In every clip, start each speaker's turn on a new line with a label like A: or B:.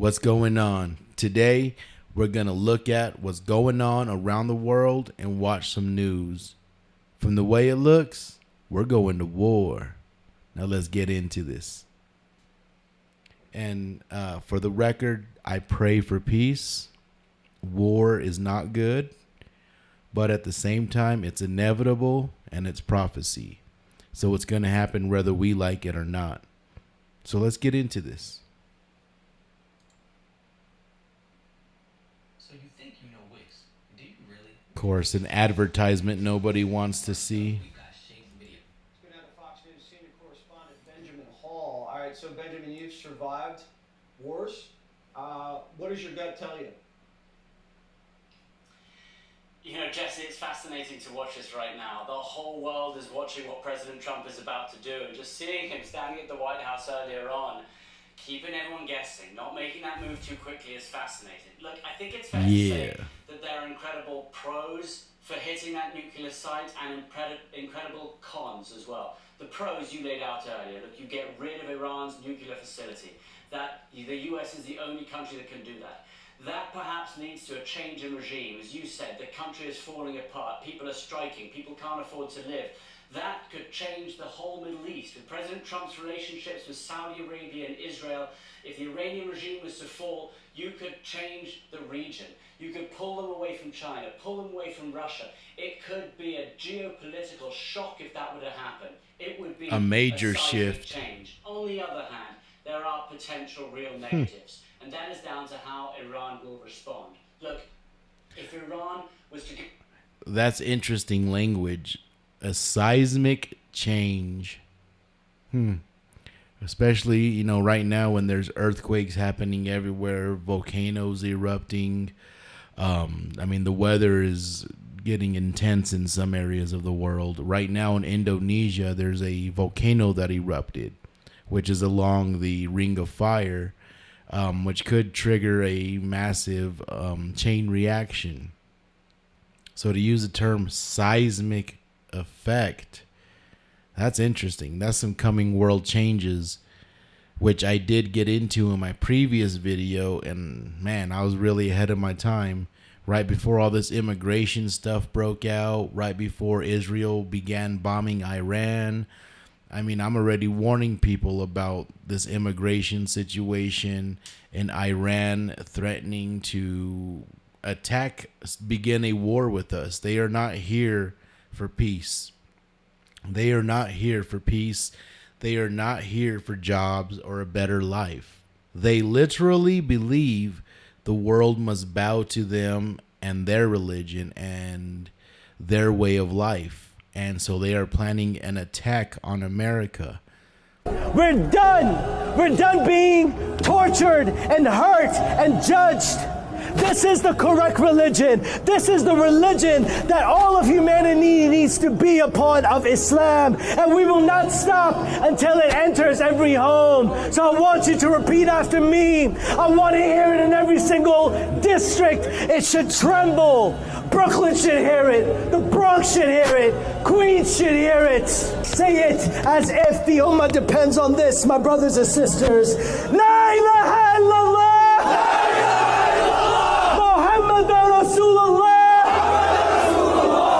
A: What's going on? Today, we're going to look at what's going on around the world and watch some news. From the way it looks, we're going to war. Now let's get into this. And for the record, I pray for peace. War is not good, but at the same time, it's inevitable and it's prophecy. So it's going to happen whether we like it or not. So let's get into this.
B: So you think you know Wix? Do you really?
A: Of course, an advertisement nobody wants to see.
C: Let's go down to Fox News senior correspondent Benjamin Hall. All right, so Benjamin, you've survived wars. What does your gut tell you?
D: You know, Jesse, it's fascinating to watch this right now. The whole world is watching what President Trump is about to do, and just seeing him standing at the White House earlier on, keeping everyone guessing, not making that move too quickly is fascinating. Look, I think it's fair to say that there are incredible pros for hitting that nuclear site and incredible cons as well. The pros you laid out earlier. Look, you get rid of Iran's nuclear facility. That the US is the only country that can do that. That perhaps leads to a change in regime. As you said, the country is falling apart. People are striking. People can't afford to live. That could change the whole Middle East. With President Trump's relationships with Saudi Arabia and Israel, if the Iranian regime was to fall, you could change the region. You could pull them away from China, pull them away from Russia. It could be a geopolitical shock if that were to happen. It would be
A: a major
D: a
A: shift.
D: Change. On the other hand, there are potential real negatives. And that is down to how Iran will respond. Look, if Iran was to...
A: That's interesting language. A seismic change. Especially, you know, right now when there's earthquakes happening everywhere, volcanoes erupting. I mean, the weather is getting intense in some areas of the world. Right now in Indonesia, there's a volcano that erupted, which is along the Ring of Fire. Which could trigger a massive chain reaction. So to use the term seismic effect, that's interesting. That's some coming world changes, which I did get into in my previous video. And man, I was really ahead of my time. Right before all this immigration stuff broke out, right before Israel began bombing Iran. I mean, I'm already warning people about this immigration situation and Iran threatening to begin a war with us. They are not here for peace. They are not here for peace. They are not here for jobs or a better life. They literally believe the world must bow to them and their religion and their way of life. And so they are planning an attack on America.
E: We're done. We're done being tortured and hurt and judged. This is the correct religion. This is the religion that all of humanity needs to be a part of, Islam. And we will not stop until it enters every home. So I want you to repeat after me. I want to hear it in every single district. It should tremble. Brooklyn should hear it. The Bronx should hear it. Queens should hear it. Say it as if the Ummah depends on this, my brothers and sisters. La ilaha illallah.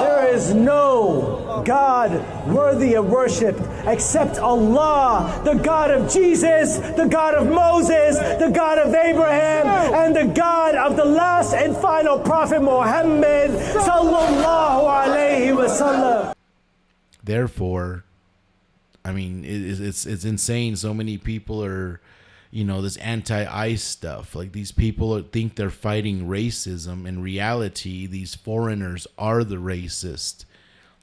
E: There is no God worthy of worship except Allah, the God of Jesus, the God of Moses, the God of Abraham, and the God of the last and final Prophet Muhammad sallallahu alaihi wasallam.
A: Therefore, I mean, it's insane. So many people are, you know, this anti-ICE stuff. Like, these people think they're fighting racism. In reality, these foreigners are the racist.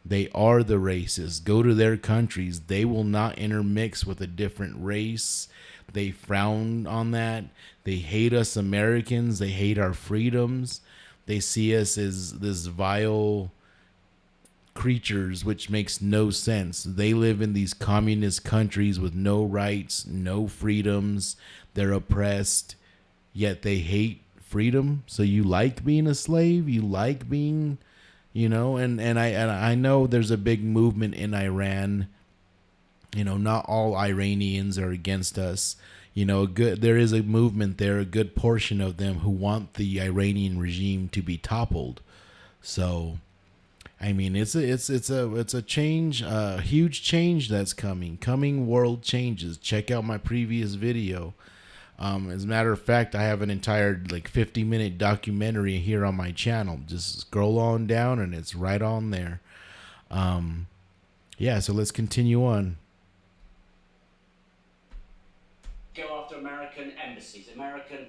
A: They are the racists. Go to their countries. They will not intermix with a different race. They frown on that. They hate us Americans. They hate our freedoms. They see us as this vile creatures, which makes no sense. They live in these communist countries with no rights, no freedoms. They're oppressed, yet they hate freedom. So you like being a slave? You like being, you know, and I know there's a big movement in Iran. You know, not all Iranians are against us. there is a movement there, a good portion of them who want the Iranian regime to be toppled. So, I mean, it's a change, a huge change that's coming world changes. Check out my previous video. As a matter of fact, I have an entire 50-minute documentary here on my channel. Just scroll on down and it's right on there. Yeah, so let's continue on.
D: Go after American embassies, American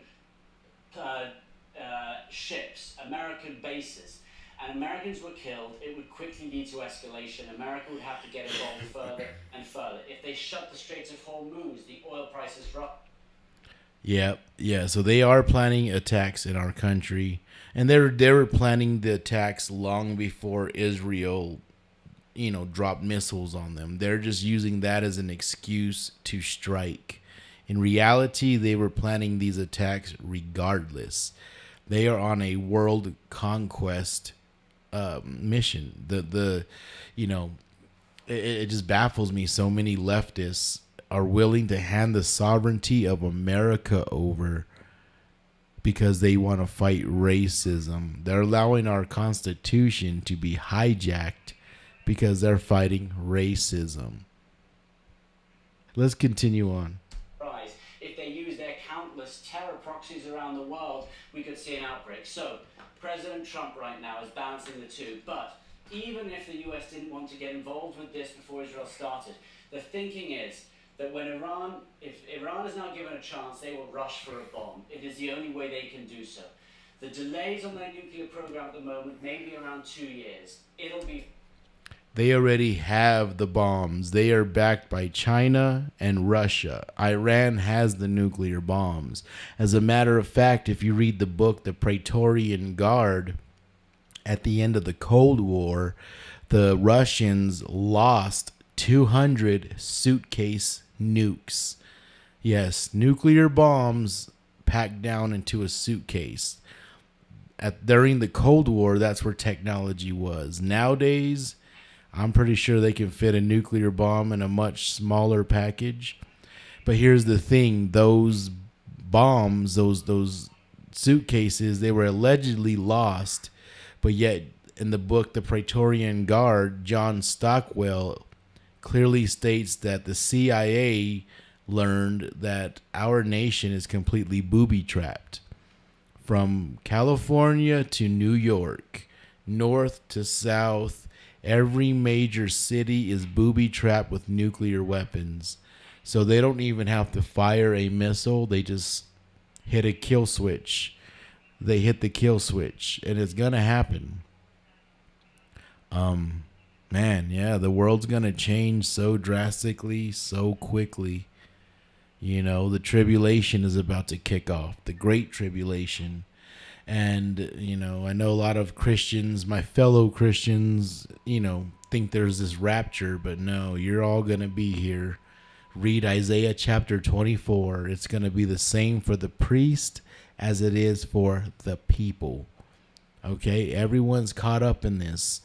D: ships, American bases, and Americans were killed, it would quickly lead to escalation. America would have to get involved further and further. If they shut the Straits of Hormuz, the oil prices drop.
A: Yeah. So they are planning attacks in our country, and they were planning the attacks long before Israel, dropped missiles on them. They're just using that as an excuse to strike. In reality, they were planning these attacks regardless. They are on a world conquest mission. It just baffles me. So many leftists are willing to hand the sovereignty of America over because they want to fight racism. They're allowing our Constitution to be hijacked because they're fighting racism. Let's continue on.
D: If they use their countless terror proxies around the world, we could see an outbreak. So President Trump right now is balancing the two. But even if the US didn't want to get involved with this before Israel started, the thinking is that if Iran is now given a chance, they will rush for a bomb. It is the only way they can do so. The delays on their nuclear program at the moment may be around 2 years.
A: They already have the bombs. They are backed by China and Russia. Iran has the nuclear bombs. As a matter of fact, if you read the book, The Praetorian Guard, at the end of the Cold War, the Russians lost 200 suitcase nukes. Yes, nuclear bombs packed down into a suitcase. During the Cold War, that's where technology was. Nowadays, I'm pretty sure they can fit a nuclear bomb in a much smaller package. But here's the thing. Those bombs, those suitcases, they were allegedly lost. But yet, in the book, The Praetorian Guard, John Stockwell clearly states that the CIA learned that our nation is completely booby-trapped. From California to New York, north to south, every major city is booby-trapped with nuclear weapons. So they don't even have to fire a missile. They just hit a kill switch. They hit the kill switch, and it's going to happen. Man, yeah, the world's going to change so drastically, so quickly. The tribulation is about to kick off, the Great Tribulation. And, I know a lot of Christians, my fellow Christians, think there's this rapture, but no, you're all going to be here. Read Isaiah chapter 24. It's going to be the same for the priest as it is for the people. Okay, everyone's caught up in this.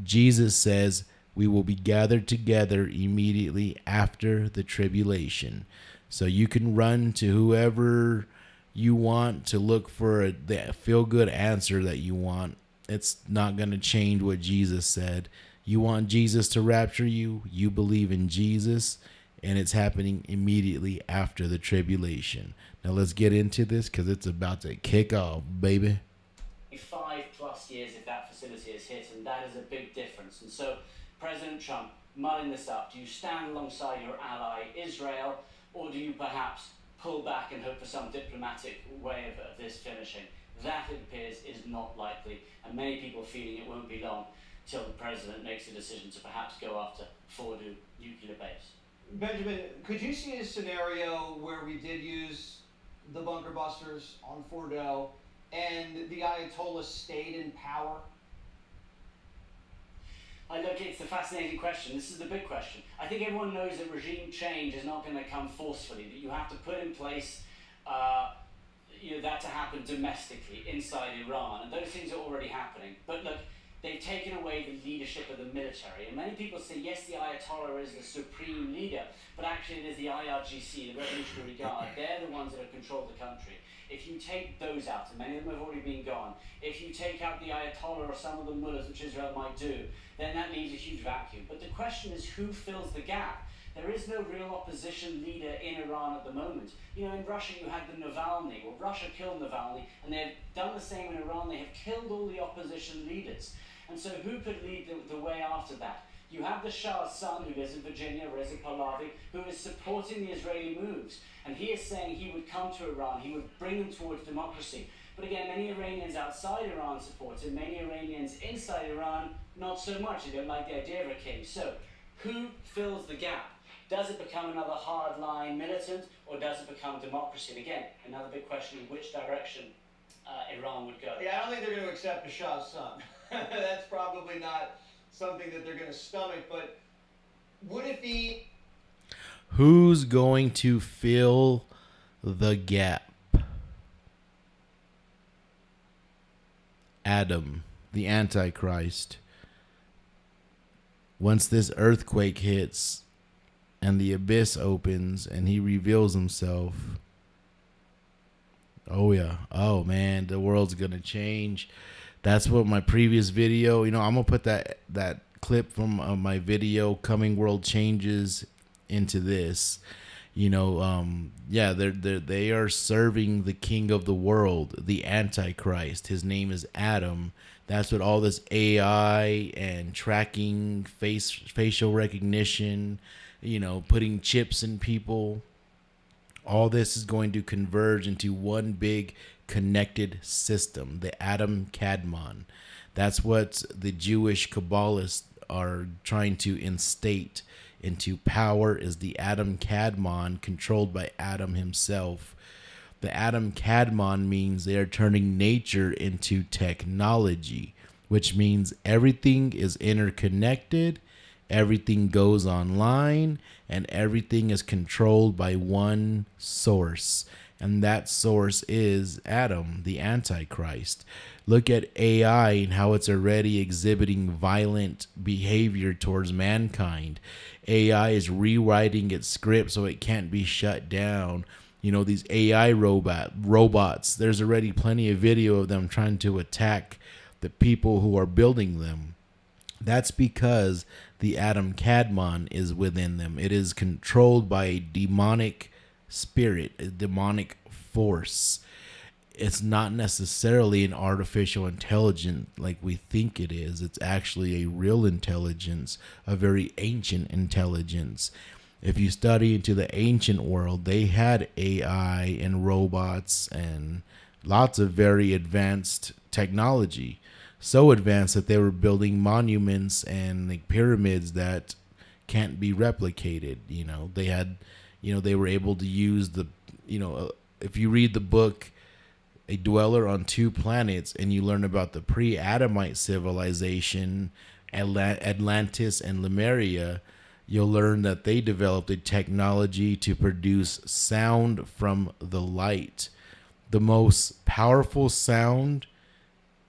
A: Jesus says we will be gathered together immediately after the tribulation. So you can run to whoever you want to look for the feel-good answer that you want. It's not going to change what Jesus said. You want Jesus to rapture you, you believe in Jesus, and it's happening immediately after the tribulation. Now let's get into this because it's about to kick off, baby.
D: 5+ years if that facility is hit, and that is a big difference. And so President Trump, mulling this up, do you stand alongside your ally Israel, or do you perhaps pull back and hope for some diplomatic way of this finishing? That, it appears, is not likely, and many people are feeling it won't be long till the president makes a decision to perhaps go after Fordo nuclear base.
C: Benjamin, could you see a scenario where we did use the bunker busters on Fordo and the Ayatollah stayed in power?
D: Look, it's a fascinating question. This is the big question. I think everyone knows that regime change is not going to come forcefully, that you have to put in place that to happen domestically inside Iran, and those things are already happening. But look, they've taken away the leadership of the military. And many people say, yes, the Ayatollah is the supreme leader, but actually it is the IRGC, the Revolutionary Guard. They're the ones that have controlled the country. If you take those out, and many of them have already been gone, if you take out the Ayatollah or some of the mullahs, which Israel might do, then that leaves a huge vacuum. But the question is, who fills the gap? There is no real opposition leader in Iran at the moment. You know, in Russia you had the Navalny. Well, Russia killed Navalny, and they've done the same in Iran. They have killed all the opposition leaders. And so who could lead the way after that? You have the Shah's son, who lives in Virginia, Reza Pahlavi, who is supporting the Israeli moves. And he is saying he would come to Iran, he would bring them towards democracy. But again, many Iranians outside Iran support him, many Iranians inside Iran, not so much. They don't like the idea of a king. So, who fills the gap? Does it become another hardline militant, or does it become democracy? And again, another big question in which direction Iran would go.
C: Yeah, I don't think they're going to accept the Shah's son. That's probably not something that they're going to stomach, but would it be...
A: Who's going to fill the gap? Adam, the Antichrist. Once this earthquake hits and the abyss opens and he reveals himself, oh yeah, oh man, the world's gonna change. That's what my previous video, I'm gonna put that clip from my video, Coming World Changes, into this. They are serving the king of the world, the Antichrist. His name is Adam. That's what all this AI and tracking, facial recognition, putting chips in people, all this is going to converge into one big connected system, the Adam Kadmon. That's what the Jewish Kabbalists are trying to instate into power, is the Adam Kadmon, controlled by Adam himself. The Adam Kadmon means they are turning nature into technology, which means everything is interconnected, everything goes online, and everything is controlled by one source. And that source is Adam, the Antichrist. Look at AI and how it's already exhibiting violent behavior towards mankind. AI is rewriting its script so it can't be shut down. These AI robots, there's already plenty of video of them trying to attack the people who are building them. That's because the Adam Kadmon is within them. It is controlled by a demonic spirit, a demonic force. It's not necessarily an artificial intelligence like we think it is. It's actually a real intelligence, a very ancient intelligence. If you study into the ancient world, they had AI and robots and lots of very advanced technology. So advanced that they were building monuments and like pyramids that can't be replicated. They had, they were able to use if you read the book, A Dweller on Two Planets, and you learn about the pre-Adamite civilization, Atlantis and Lemuria, you'll learn that they developed a technology to produce sound from the light. The most powerful sound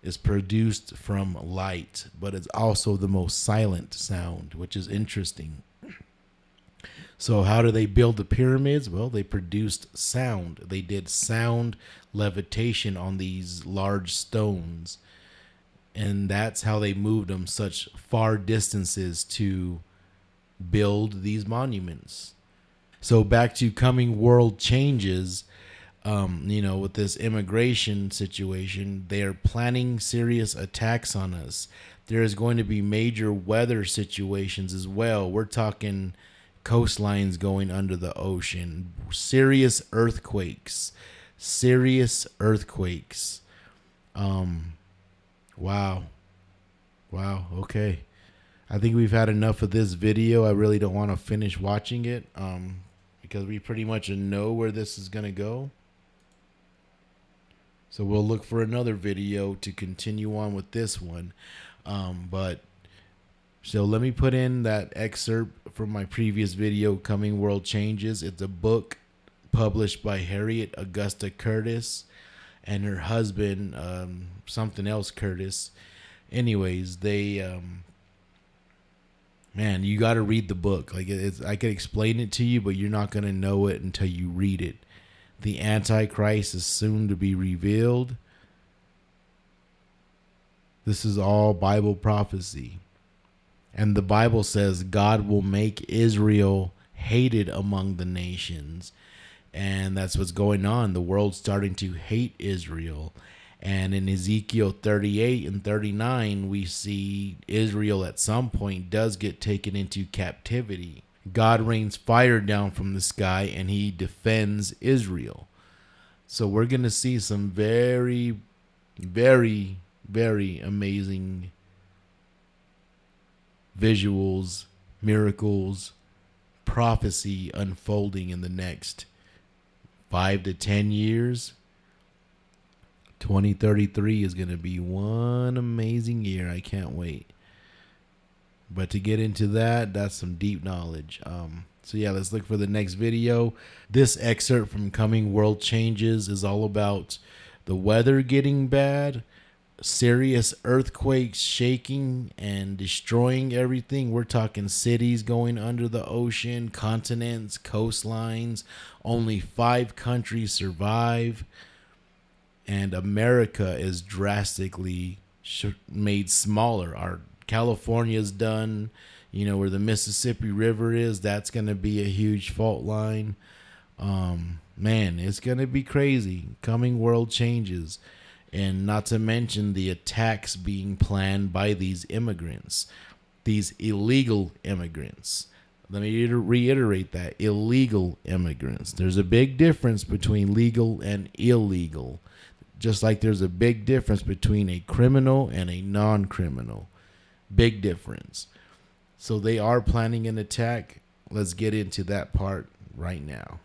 A: is produced from light, but it's also the most silent sound, which is interesting. So how do they build the pyramids? Well, they produced sound. They did sound levitation on these large stones. And that's how they moved them such far distances to build these monuments. So back to Coming World Changes, with this immigration situation, they are planning serious attacks on us. There is going to be major weather situations as well. We're talking coastlines going under the ocean, serious earthquakes. Wow. Okay. I think we've had enough of this video. I really don't want to finish watching it because we pretty much know where this is going to go. So we'll look for another video to continue on with this one. So let me put in that excerpt from my previous video, Coming World Changes. It's a book published by Harriet Augusta Curtis and her husband, something else Curtis. anyways, they man, you got to read the book. Like I could explain it to you, but you're not going to know it until you read it. The Antichrist is soon to be revealed. This is all Bible prophecy. And the Bible says God will make Israel hated among the nations. And that's what's going on. The world's starting to hate Israel. And in Ezekiel 38 and 39, we see Israel at some point does get taken into captivity. God rains fire down from the sky and he defends Israel. So we're going to see some very, very, very amazing visuals, miracles, prophecy unfolding in the next 5 to 10 years. 2033 is going to be one amazing year. I can't wait. But to get into that, that's some deep knowledge. So yeah, let's look for the next video. This excerpt from Coming World Changes is all about the weather getting bad, serious earthquakes shaking and destroying everything. We're talking cities going under the ocean, continents, coastlines. Only 5 countries survive. And America is drastically made smaller. Our California's done, you know, where the Mississippi River is, that's going to be a huge fault line. Man, it's going to be crazy. Coming world changes. And not to mention the attacks being planned by these immigrants, these illegal immigrants. Let me reiterate that. Illegal immigrants. There's a big difference between legal and illegal. Just like there's a big difference between a criminal and a non-criminal. Big difference. So they are planning an attack. Let's get into that part right now.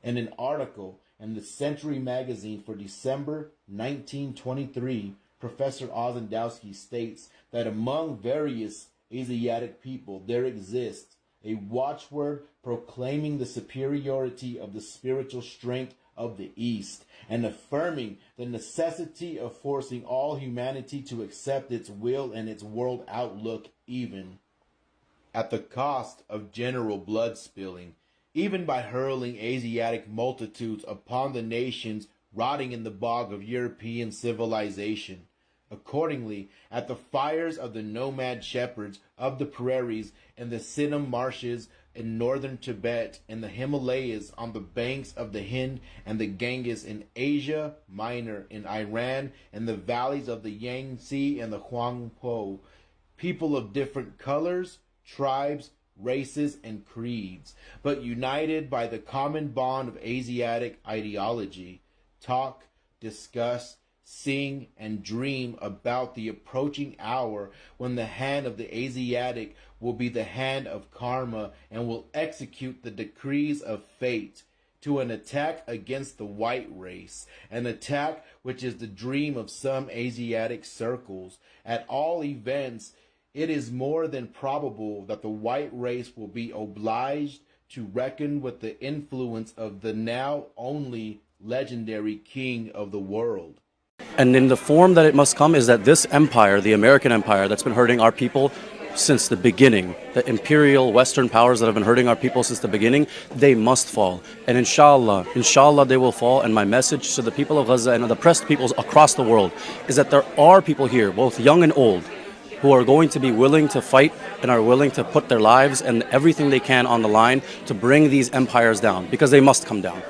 A: In an article in the Century magazine for December 1923, Professor Ozendowski states that among various Asiatic people there exists a watchword proclaiming the superiority of the spiritual strength of the East and affirming the necessity of forcing all humanity to accept its will and its world outlook, even at the cost of general blood spilling, even by hurling Asiatic multitudes upon the nations rotting in the bog of European civilization. Accordingly, at the fires of the nomad shepherds of the prairies and the Sinim marshes in northern Tibet and the Himalayas on the banks of the Hind and the Ganges in Asia Minor, in Iran and the valleys of the Yangtze and the Huangpo, people of different colors, tribes, races, and creeds, but united by the common bond of Asiatic ideology, talk, discuss, sing, and dream about the approaching hour when the hand of the Asiatic will be the hand of karma and will execute the decrees of fate to an attack against the white race, an attack which is the dream of some Asiatic circles. At all events, it is more than probable that the white race will be obliged to reckon with the influence of the now only legendary king of the world.
F: And in the form that it must come is that this empire, the American empire that's been hurting our people since the beginning, the imperial Western powers that have been hurting our people since the beginning, they must fall. And inshallah they will fall. And my message to the people of Gaza and the oppressed peoples across the world is that there are people here, both young and old, who are going to be willing to fight and are willing to put their lives and everything they can on the line to bring these empires down, because they must come down.